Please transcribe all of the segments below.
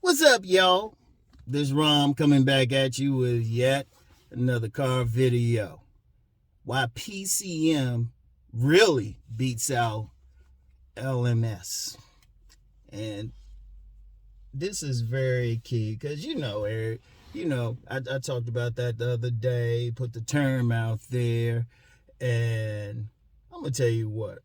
What's up, y'all? This Rom coming back at you with yet another car video. Why PCM really beats out LMS. And this is very key because Eric, I talked about that the other day, put the term out there, and I'm going to tell you what.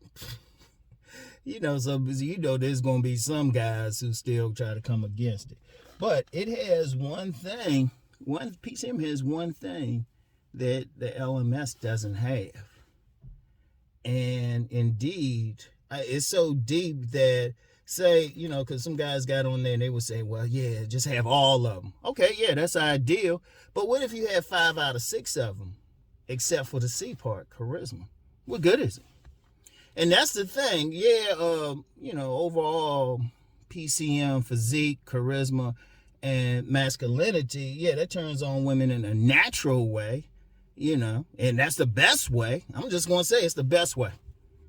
There's going to be some guys who still try to come against it. But it has one thing, PCM has one thing that the LMS doesn't have. And indeed, it's so deep that, because some guys got on there and they would say, well, yeah, just have all of them. Okay, yeah, that's ideal. But what if you have 5 out of 6 of them, except for the C part, charisma? What good is it? And that's the thing. Yeah, overall PCM, physique, charisma, and masculinity, yeah, that turns on women in a natural way, and that's the best way. I'm just going to say it's the best way.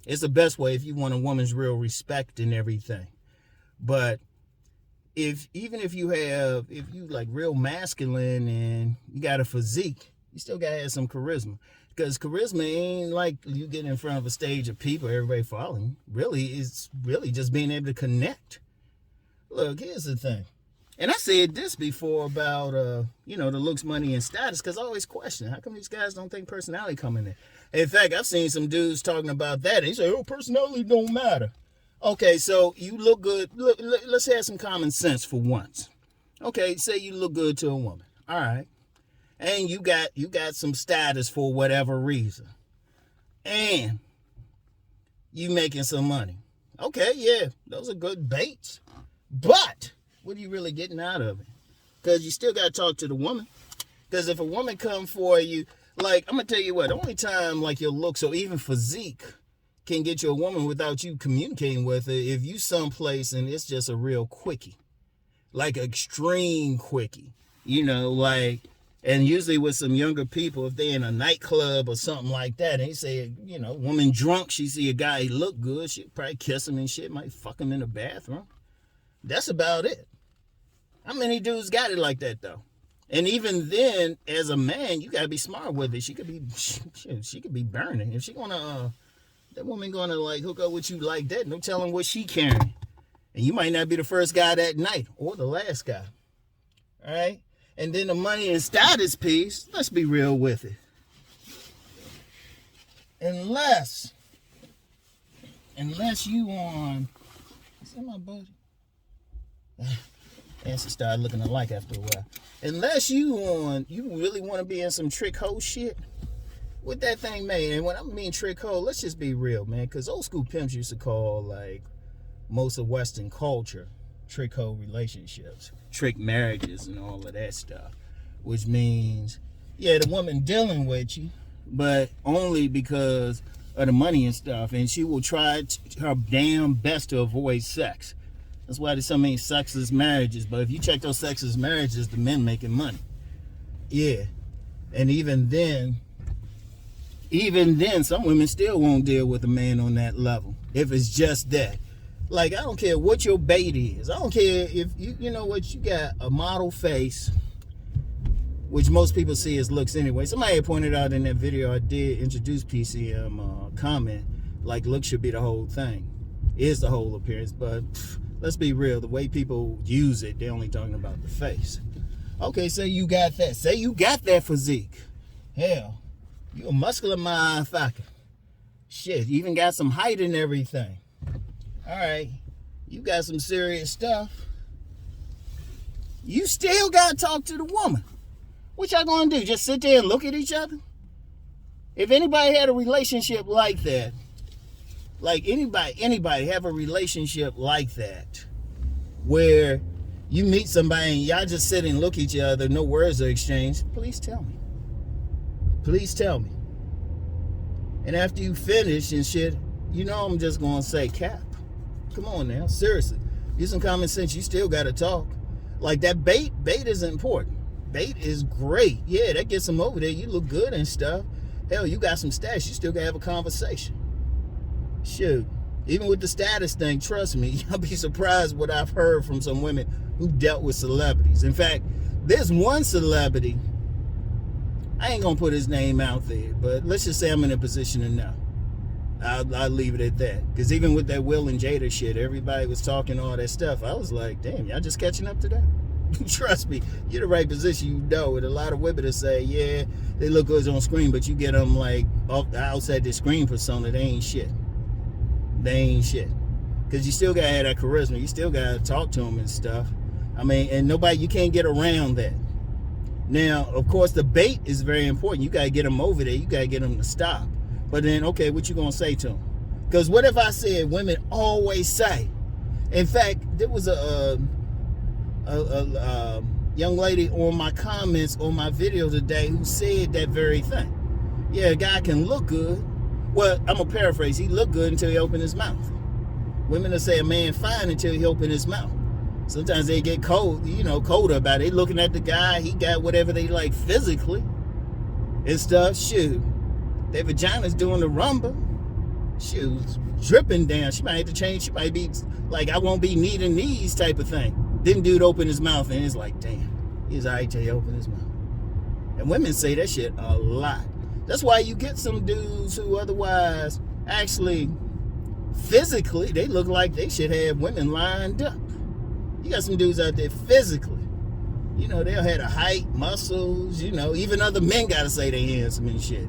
It's the best way if you want a woman's real respect and everything. But if you like real masculine and you got a physique, you still got to have some charisma. Because charisma ain't like you get in front of a stage of people, everybody following. Really, it's really just being able to connect. Look, here's the thing. And I said this before about, the looks, money, and status, because I always question, how come these guys don't think personality come in there? In fact, I've seen some dudes talking about that. And they say, personality don't matter. Okay, so you look good. Look, let's have some common sense for once. Okay, say you look good to a woman. All right. And you got some status for whatever reason. And you making some money. Okay, yeah, those are good baits. But what are you really getting out of it? Because you still got to talk to the woman. Because if a woman come for you, like, I'm going to tell you what, the only time like your looks or even physique can get you a woman without you communicating with her, if you someplace and it's just a real quickie. Like extreme quickie. And usually with some younger people, if they're in a nightclub or something like that, and they say, woman drunk, she see a guy, he look good, she'll probably kiss him and shit, might fuck him in the bathroom. That's about it. How many dudes got it like that, though? And even then, as a man, you got to be smart with it. She could be burning. If she that woman gonna like hook up with you like that, no telling what she carrying. And you might not be the first guy that night or the last guy. All right? And then the money and status piece, let's be real with it. Unless you on, is that my buddy? Answer started looking alike after a while. Unless you really want to be in some trick hoe shit, with that thing, man. And when I mean trick hoe, let's just be real, man. Because old school pimps used to call, like, most of Western culture trick hoe relationships, trick marriages and all of that stuff, which means, yeah, the woman dealing with you, but only because of the money and stuff, and she will try her damn best to avoid sex. That's why there's so many sexless marriages. But if you check those sexless marriages, the men making money. Yeah. And even then, some women still won't deal with a man on that level if it's just that. Like, I don't care what your bait is. I don't care if you know what, you got a model face, which most people see as looks anyway. Somebody pointed out in that video I did introduce PCM comment, like, looks should be the whole thing. Is the whole appearance. But let's be real, the way people use it, they're only talking about the face. Okay, say you got that. Say you got that physique. Hell, you a muscular motherfucker. Shit, you even got some height and everything. All right, you got some serious stuff. You still got to talk to the woman. What y'all going to do? Just sit there and look at each other? If anybody had a relationship like that, like anybody have a relationship like that, where you meet somebody and y'all just sit and look at each other, no words are exchanged, please tell me. Please tell me. And after you finish and shit, I'm just going to say, cap. Come on now, seriously. Use some common sense. You still got to talk. Like that bait is important. Bait is great. Yeah, that gets them over there. You look good and stuff. Hell, you got some stash. You still got to have a conversation. Shoot. Even with the status thing, trust me, you'll be surprised what I've heard from some women who dealt with celebrities. In fact, there's one celebrity, I ain't gonna put his name out there, but let's just say I'm in a position to know. I'll leave it at that. Because even with that Will and Jada shit, everybody was talking all that stuff. I was like, damn, y'all just catching up to that? Trust me, you're the right position, you know. And a lot of women that say, yeah, they look good on screen, but you get them like outside the screen persona, they ain't shit. They ain't shit. Because you still got to have that charisma. You still got to talk to them and stuff. I mean, and you can't get around that. Now, of course, the bait is very important. You got to get them over there. You got to get them to stop. But then, okay, what you going to say to them? Because what if I said women always say? In fact, there was a young lady on my comments on my video today who said that very thing. Yeah, a guy can look good. Well, I'm going to paraphrase. He looked good until he opened his mouth. Women will say a man fine until he opened his mouth. Sometimes they get colder about it. They looking at the guy. He got whatever they like physically and stuff. Shoot. Their vagina's doing the rumba. Shoot, dripping down. She might have to change. She might be like, I won't be knee to knees type of thing. Then dude open his mouth and it's like, damn, he's all right till he open his mouth. And women say that shit a lot. That's why you get some dudes who otherwise actually physically they look like they should have women lined up. You got some dudes out there physically, they'll have the height, muscles, even other men gotta say they handsome and shit.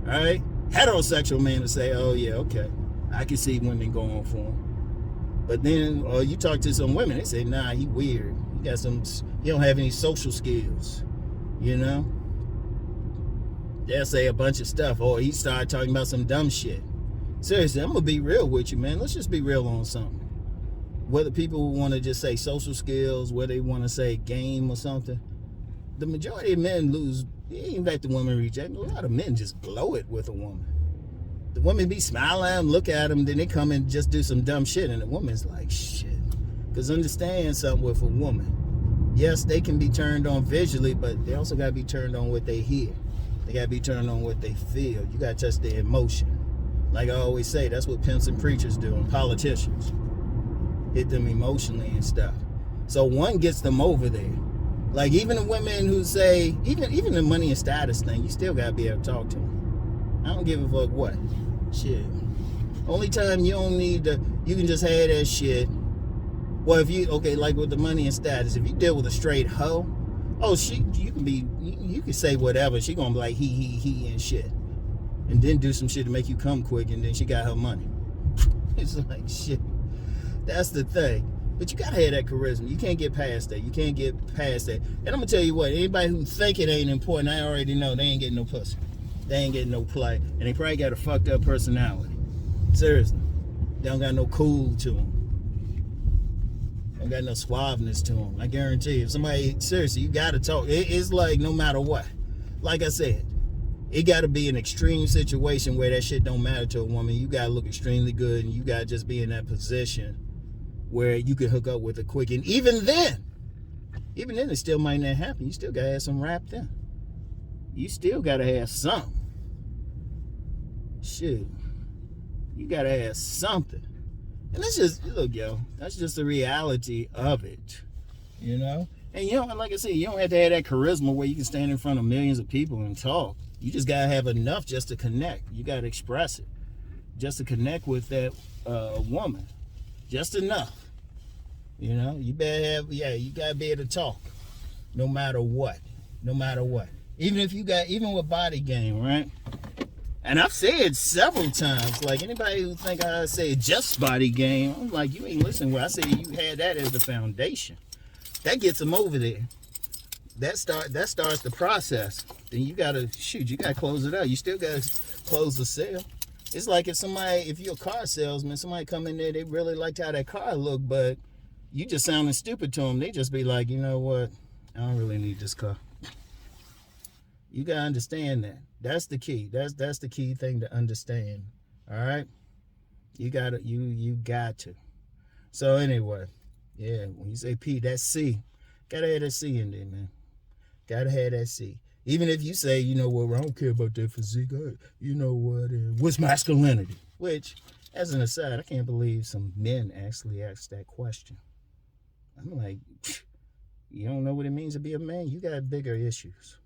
All right, heterosexual men will say, oh yeah, okay, I can see women going for him. But then you talk to some women, they say, nah, he weird. He don't have any social skills, They'll say a bunch of stuff, or he started talking about some dumb shit. Seriously, I'm gonna be real with you, man. Let's just be real on something. Whether people want to just say social skills, whether they want to say game or something, the majority of men lose. Even back to women reject. A lot of men just blow it with a woman. The women be smiling at them, look at them, then they come and just do some dumb shit, and the woman's like, shit. Because understand something with a woman. Yes, they can be turned on visually, but they also got to be turned on what they hear. They got to be turned on what they feel. You got to touch their emotion. Like I always say, that's what pimps and preachers do and politicians. Hit them emotionally and stuff. So one gets them over there. Like even the women who say, even the money and status thing, you still got to be able to talk to them. I don't give a fuck what. Shit. Only time you don't need you can just have that shit. Well, like with the money and status, if you deal with a straight hoe, you can say whatever. She gonna be like he and shit. And then do some shit to make you come quick, and then she got her money. It's like, shit. That's the thing. But you gotta have that charisma. You can't get past that. And I'm gonna tell you what, anybody who think it ain't important, I already know they ain't getting no pussy. They ain't getting no play. And they probably got a fucked up personality. Seriously. They don't got no cool to them. They don't got no suaveness to them. I guarantee you. If somebody, seriously, you gotta talk. It's like no matter what. Like I said, it got to be an extreme situation where that shit don't matter to a woman. You got to look extremely good, and you got to just be in that position where you can hook up with her quick. And even then it still might not happen. You still got to have some wrapped in. You still got to have something. Shit. You got to have something. And that's just, look, yo, that's just the reality of it, And like I said, you don't have to have that charisma where you can stand in front of millions of people and talk. You just got to have enough just to connect. You got to express it. Just to connect with that woman. Just enough. You better have, you got to be able to talk. No matter what. Even with body game, right? And I've said several times, like anybody who think I say just body game, I'm like, you ain't listening where I say you had that as the foundation. That gets them over there. That starts the process. Then you gotta close it out. You still gotta close the sale. It's like if you're a car salesman, somebody come in there, they really liked how that car looked, but you just sounding stupid to them. They just be like, you know what? I don't really need this car. You gotta understand that. That's the key. That's the key thing to understand. All right. You got to. So anyway, yeah. When you say P, that's C. Gotta have that C in there, man. Gotta have that C. Even if you say, I don't care about that physique. What's masculinity? Which As an aside, I can't believe some men actually ask that question. I'm like, you don't know what it means to be a man? You got bigger issues.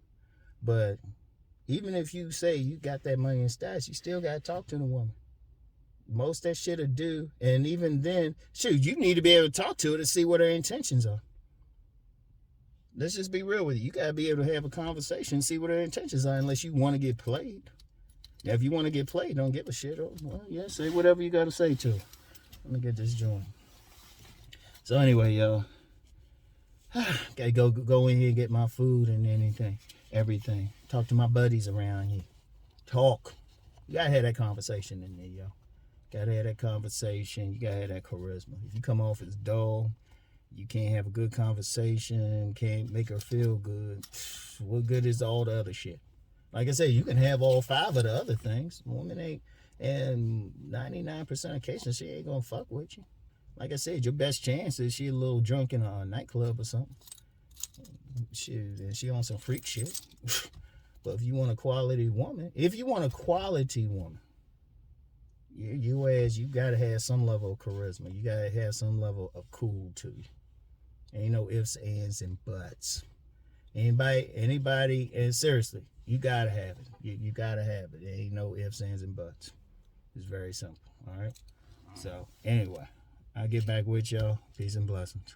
But even if you say you got that money in stats, you still got to talk to the woman. Most that shit'll do. And even then, shoot, you need to be able to talk to her to see what her intentions are. Let's just be real with you. You got to be able to have a conversation and see what her intentions are, unless you want to get played. Now, if you want to get played, don't give a shit. Oh, well, yeah, say whatever you got to say to her. Let me get this joint. So anyway, y'all, gotta go in here and get my food and everything. Talk to my buddies around here. Talk. You gotta have that conversation in there, yo. Gotta have that conversation. You gotta have that charisma. If you come off as dull, you can't have a good conversation, can't make her feel good, what good is all the other shit? Like I said, you can have all 5 of the other things. Woman ain't, and 99% of cases, she ain't gonna fuck with you. Like I said, your best chance is she a little drunk in a nightclub or something. She on some freak shit. But if you want a quality woman, you gotta have some level of charisma. You gotta have some level of cool to you. Ain't no ifs, ands, and buts. Anybody, and seriously, you gotta have it. You gotta have it. There ain't no ifs, ands, and buts. It's very simple. All right. So anyway, I'll get back with y'all. Peace and blessings.